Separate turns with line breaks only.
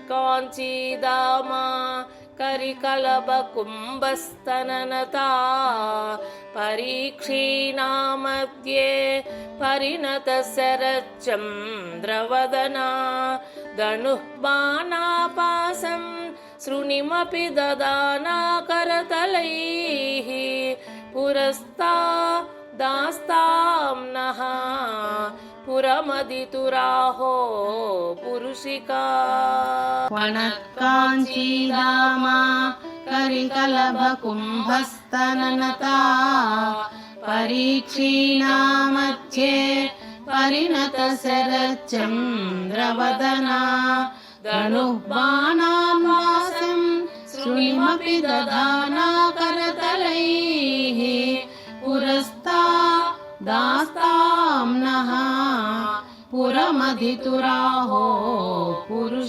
काञ्चीदामा करिकलभकुम्भस्तननता परीक्षीणामध्ये परिणतशरच्चन्द्रवदना धनुः बाणापाशं शृणिमपि ददाना करतलैः पुरस्तादास्तां नः पुरमदितुराहो पुरुषिका
वनत्काञ्चीदामा करिकलभकुम्भस्तननता परीक्षीणामध्ये परिणतशरच्चन्द्रवदना धनुः बाणापाशं शृणिमपि ददाना करतलैः पुरस्तादास्तां नः पुरमदितुराहो पुरुष